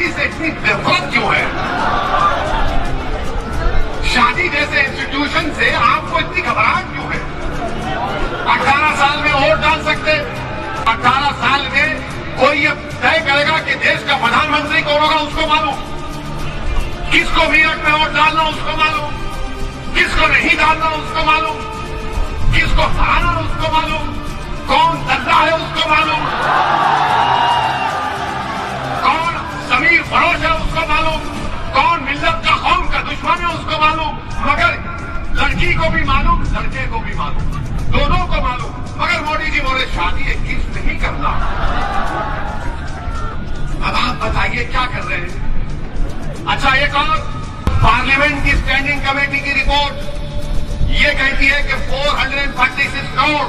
शादी से इतनी नफरत क्यों है? शादी जैसे इंस्टीट्यूशन से आपको इतनी घबराहट क्यों है? 18 साल में वोट डाल सकते, 18 साल में कोई ये तय करेगा कि देश का प्रधानमंत्री कौन होगा उसको मालूम, किसको मेरठ में वोट डालना उसको मालूम, किसको नहीं डालना उसको मालूम, किसको हराना उसको मालूम, कौन दल्ला है उसको मालूम, कौन समीर फरोश है उसको मालूम, कौन मिल्लत का कौम का दुश्मन है उसको मालूम। मगर लड़की को भी मालूम, लड़के को भी मालूम, दोनों को मालूम। मगर मोदी जी बोले शादी 21 नहीं करना। अब आप बताइए क्या कर रहे हैं? अच्छा, एक और पार्लियामेंट की स्टैंडिंग कमेटी की रिपोर्ट ये कहती है कि 436 करोड़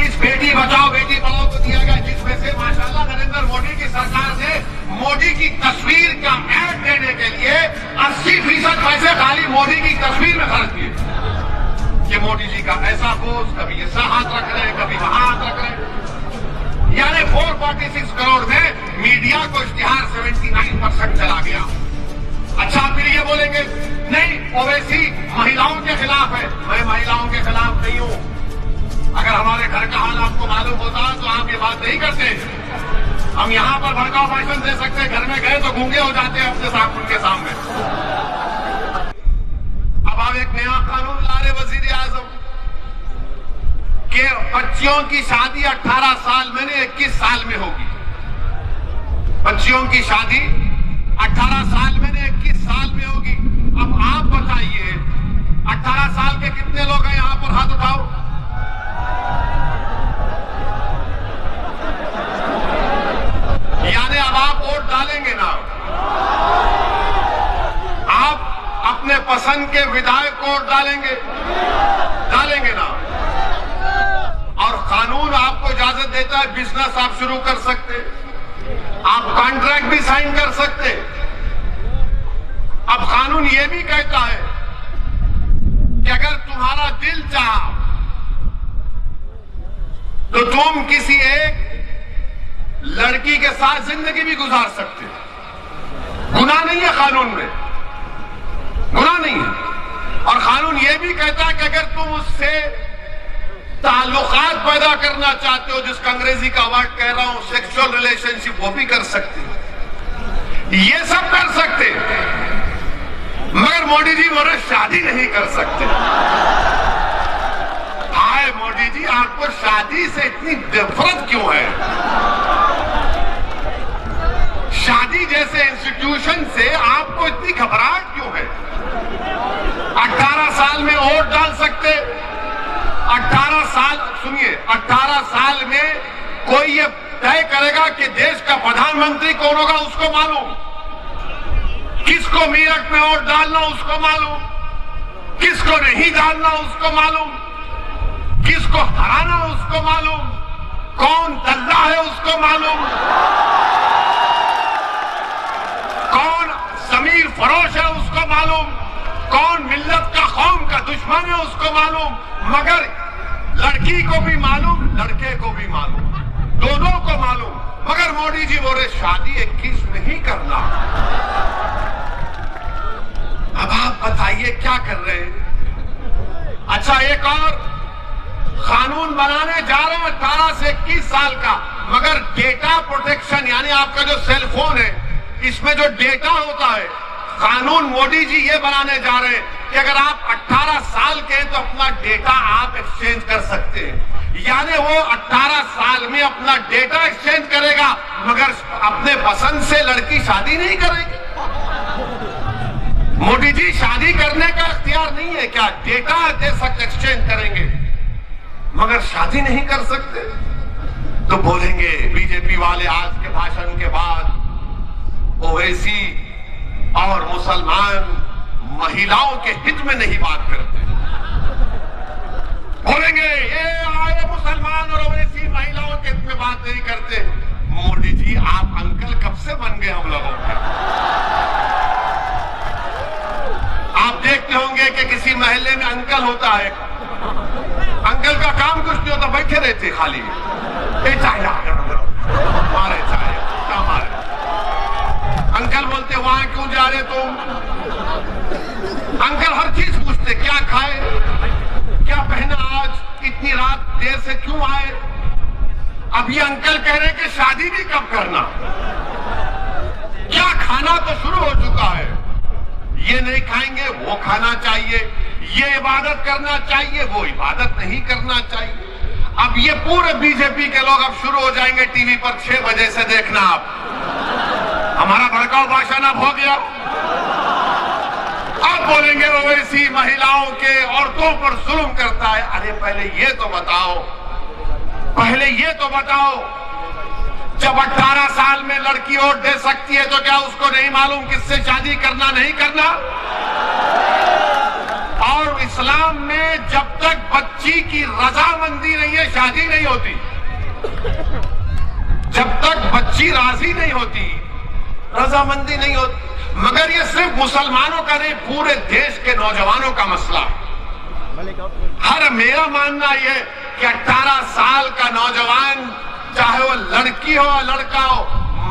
इस बेटी बचाओ बेटी पढ़ाओ को दिया गया, जिसमें से माशाल्लाह नरेंद्र मोदी की सरकार ने मोदी की तस्वीर का ऐड देने के लिए 80% पैसे खाली मोदी की तस्वीर में खर्च किए। कि मोदी जी का ऐसा पोज, कभी ऐसा हाथ रख रहे हैं, कभी वहां हाथ रख रहे हैं। यानी 446 करोड़ में मीडिया को इश्तिहार 79% चला गया। अच्छा, फिर ये बोलेंगे नहीं ओवैसी महिलाओं के खिलाफ है। मैं महिलाओं के खिलाफ नहीं हूं। अगर हमारे घर का हाल आपको मालूम होता तो आप ये बात नहीं करते। हम यहां पर भड़काऊ भाषण दे सकते, घर में गए तो गूंगे हो जाते हैं अपने साथ उनके सामने। अब आप एक नया कानून ला रहे वजीर आजम कि बच्चियों की शादी 18 साल में नहीं 21 साल में होगी। बच्चियों की शादी 18 साल में नहीं 21 साल में होगी। अब आप बताइए 18 साल के कितने लोग हैं यहां पर? हाथ उठाओ। यानी अब आप वोट डालेंगे ना? आप अपने पसंद के विधायक को वोट डालेंगे ना? और कानून आपको इजाजत देता है बिजनेस आप शुरू कर सकते, आप कॉन्ट्रैक्ट भी साइन कर सकते। अब कानून यह भी कहता है कि अगर तुम्हारा दिल चाहा तो तुम किसी एक लड़की के साथ जिंदगी भी गुजार सकते हो। गुनाह नहीं है कानून में, गुनाह नहीं है। और कानून यह भी कहता है कि अगर तुम उससे ताल्लुकात पैदा करना चाहते हो, जिसका अंग्रेजी का वर्ड कह रहा हूं सेक्सुअल रिलेशनशिप, वो भी कर सकते हो। ये सब कर सकते, मगर मोदी जी बोले शादी नहीं कर सकते। हाय मोदी जी, आपको शादी से इतनी नफरत क्यों है? शादी जैसे इंस्टीट्यूशन से आपको इतनी घबराहट क्यों है? 18 साल में वोट डाल सकते, 18 साल, सुनिए, 18 साल में कोई ये तय करेगा कि देश का प्रधानमंत्री कौन होगा उसको मालूम, किसको मेरठ में वोट डालना उसको मालूम, किसको नहीं डालना उसको मालूम, किसको हराना उसको मालूम, कौन दल्ला है उसको मालूम, कौन समीर फरोश है उसको मालूम, कौन मिल्लत का कौम का दुश्मन है उसको मालूम। मगर लड़की को भी मालूम, लड़के को भी मालूम, दोनों को मालूम। मगर मोदी जी बोले शादी 21 नहीं करना। अब आप बताइए क्या कर रहे हैं? अच्छा, एक और कानून बनाने जा रहे हैं 18 से 21 साल का, मगर डेटा प्रोटेक्शन, यानी आपका जो सेल फोन है इसमें जो डेटा होता है, कानून मोदी जी ये बनाने जा रहे हैं कि अगर आप 18 साल के हैं तो अपना डेटा आप एक्सचेंज कर सकते हैं। यानी वो 18 साल में अपना डेटा एक्सचेंज करेगा, मगर अपने पसंद से लड़की शादी नहीं करेगी। मोदी जी शादी करने का इख्तियार नहीं है क्या? डेटा दे सकते, एक्सचेंज करेंगे, मगर शादी नहीं कर सकते। तो बोलेंगे बीजेपी वाले आज के भाषण के बाद ओवैसी और मुसलमान महिलाओं के हित में नहीं बात करते। बोलेंगे ये आए मुसलमान और ओवैसी महिलाओं के हित में बात नहीं करते। मोदी जी आप अंकल कब से बन गए हम लोगों के? आप देखते होंगे कि किसी महल्ले में अंकल होता है, अंकल का काम कुछ नहीं होता, बैठे रहते खाली, चाय मारे चाय क्या मारे। कह रहे हैं कि शादी भी कब करना, क्या खाना तो शुरू हो चुका है, ये नहीं खाएंगे वो खाना चाहिए, ये इबादत करना चाहिए वो इबादत नहीं करना चाहिए। अब ये पूरे बीजेपी के लोग अब शुरू हो जाएंगे टीवी पर 6 बजे से देखना, आप हमारा भड़काऊ भाषण अब हो गया, अब बोलेंगे ओवैसी महिलाओं के औरतों पर जुल्म करता है। अरे पहले ये तो बताओ, जब 18 साल में लड़की वोट दे सकती है तो क्या उसको नहीं मालूम किससे शादी करना नहीं करना? और इस्लाम में जब तक बच्ची की रजामंदी नहीं है शादी नहीं होती, जब तक बच्ची राजी नहीं होती रजामंदी नहीं होती। मगर ये सिर्फ मुसलमानों का नहीं, पूरे देश के नौजवानों का मसला है। मेरा मानना यह कि 18 साल का नौजवान, चाहे वो लड़की हो या लड़का हो,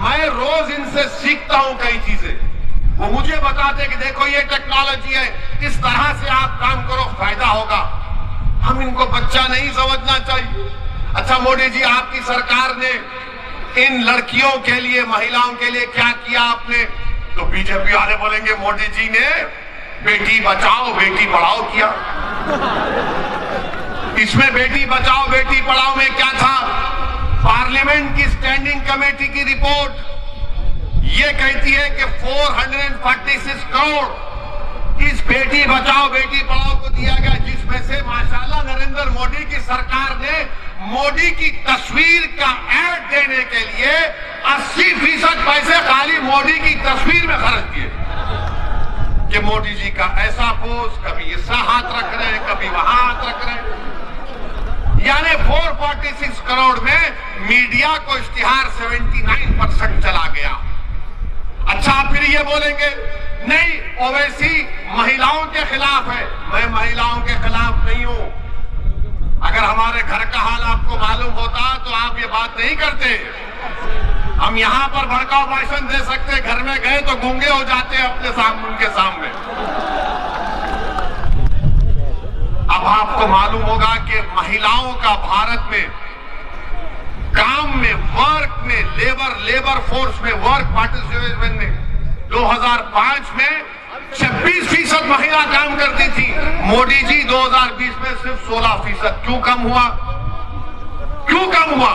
मैं रोज इनसे सीखता हूं कई चीजें। वो मुझे बताते कि देखो ये टेक्नोलॉजी है, इस तरह से आप काम करो फायदा होगा। हम इनको बच्चा नहीं समझना चाहिए। अच्छा मोदी जी, आपकी सरकार ने इन लड़कियों के लिए, महिलाओं के लिए क्या किया आपने? तो बीजेपी वाले बोलेंगे मोदी जी ने बेटी बचाओ बेटी पढ़ाओ किया। इसमें बेटी बचाओ बेटी पढ़ाओ में क्या था? पार्लियामेंट की स्टैंडिंग कमेटी की रिपोर्ट ये कहती है कि 446 करोड़ इस बेटी बचाओ बेटी पढ़ाओ को दिया गया, जिसमें से माशाल्लाह नरेंद्र मोदी की सरकार ने मोदी की तस्वीर का ऐड देने के लिए 80% पैसे खाली मोदी की तस्वीर में खर्च किए कि मोदी जी का ऐसा पोस्ट, कभी ऐसा हाथ रख रहे हैं, कभी वहां हाथ रख रहे हैं। यानी 446 करोड़ में मीडिया को इश्तिहार 79% चला गया। अच्छा फिर ये बोलेंगे नहीं ओवैसी महिलाओं के खिलाफ है। मैं महिलाओं के खिलाफ नहीं हूं। अगर हमारे घर का हाल आपको मालूम होता तो आप ये बात नहीं करते। हम यहां पर भड़काऊ भाषण दे सकते, घर में गए तो गूंगे हो जाते अपने सामने, उनके सामने। अब आपको मालूम होगा कि महिलाओं का भारत में काम में, वर्क में, लेबर फोर्स में, वर्क पार्टिसिपेशन में 2005 में 26% महिला काम करती थी। मोदी जी 2020 में सिर्फ 16%। क्यों कम हुआ?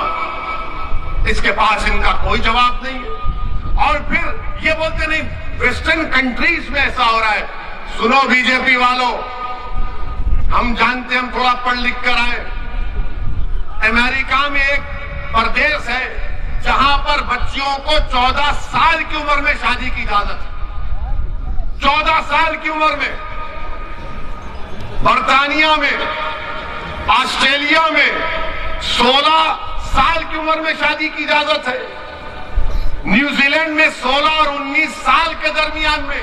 इसके पास इनका कोई जवाब नहीं है। और फिर ये बोलते नहीं वेस्टर्न कंट्रीज में ऐसा हो रहा है। सुनो बीजेपी वालों, हम जानते, हम थोड़ा पढ़ लिख कर आए। अमेरिका में एक प्रदेश है जहां पर बच्चियों को 14 साल की उम्र में शादी की इजाजत है। 14 साल की उम्र में। बर्तानिया में, ऑस्ट्रेलिया में 16 साल की उम्र में शादी की इजाजत है। न्यूजीलैंड में 16 और 19 साल के दरमियान में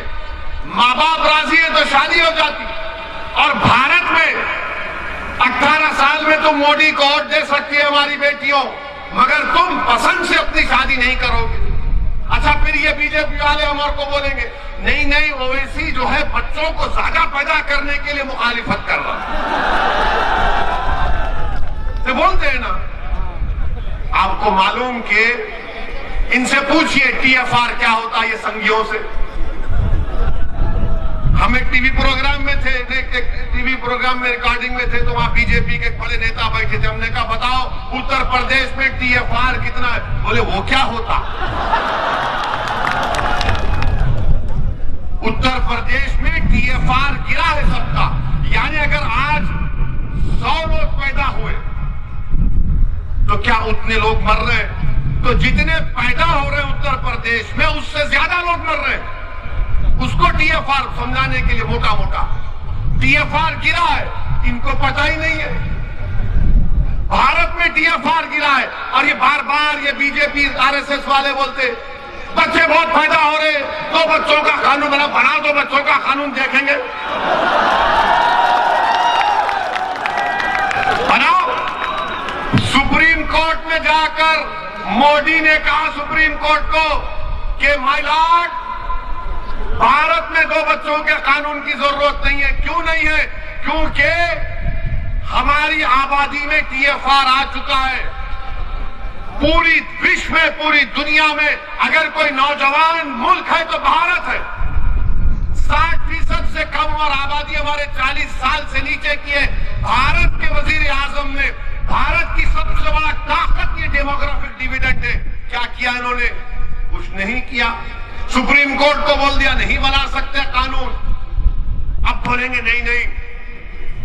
माँ बाप राजी है तो शादी हो जाती। और भारत में 18 साल में तुम मोदी को वोट दे सकती है हमारी बेटियों, मगर तुम पसंद से अपनी शादी नहीं करोगे। अच्छा फिर ये बीजेपी वाले हमारे को बोलेंगे नहीं ओवैसी जो है बच्चों को ज्यादा पैदा करने के लिए मुखालिफत कर रहा तो बोलते हैं ना। आपको मालूम कि इनसे पूछिए टीएफआर क्या होता है ये संघियों से। हम एक टीवी प्रोग्राम में थे, टीवी प्रोग्राम में रिकॉर्डिंग में थे तो वहां बीजेपी के बड़े नेता बैठे थे। हमने कहा बताओ उत्तर प्रदेश में टीएफआर कितना है? बोले वो क्या होता? उत्तर प्रदेश में टीएफआर गिरा है सबका। यानी अगर आज 100 लोग पैदा हुए तो क्या उतने लोग मर रहे हैं? तो जितने पैदा हो रहे हैं उत्तर प्रदेश में उससे ज्यादा लोग मर रहे हैं। उसको टीएफआर समझाने के लिए मोटा मोटा टीएफआर गिरा है, इनको पता ही नहीं है। भारत में टीएफआर गिरा है और ये बार बार ये बीजेपी आरएसएस वाले बोलते बच्चे बहुत पैदा हो रहे, तो बच्चों का कानून बना दो, बच्चों का कानून देखेंगे। बनाओ। सुप्रीम कोर्ट में जाकर मोदी ने कहा सुप्रीम कोर्ट को कि माय लॉर्ड भारत में 2 बच्चों के कानून की जरूरत नहीं है। क्यों नहीं है? क्योंकि हमारी आबादी में टीएफआर आ चुका है। पूरी विश्व में, पूरी दुनिया में अगर कोई नौजवान मुल्क है तो भारत है। 60% से कम और आबादी हमारे 40 साल से नीचे की है। भारत के वजीर आजम ने, भारत की सबसे बड़ा ताकत ये डेमोग्राफिक डिविडेंड है। क्या किया इन्होंने? कुछ नहीं किया। सुप्रीम कोर्ट को बोल दिया नहीं बना सकते कानून। अब बोलेंगे नहीं नहीं,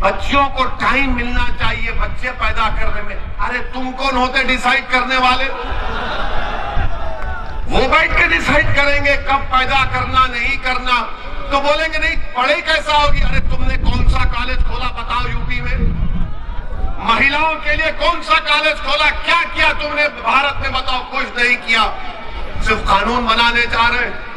बच्चों को टाइम मिलना चाहिए बच्चे पैदा करने में। अरे तुम कौन होते डिसाइड करने वाले? वो बैठ के डिसाइड करेंगे कब पैदा करना नहीं करना। तो बोलेंगे नहीं पढ़ाई कैसा होगी। अरे तुमने कौन सा कॉलेज खोला बताओ यूपी में? महिलाओं के लिए कौन सा कॉलेज खोला? क्या किया तुमने भारत में बताओ? कुछ नहीं किया। सिर्फ कानून बनाने जा रहे हैं।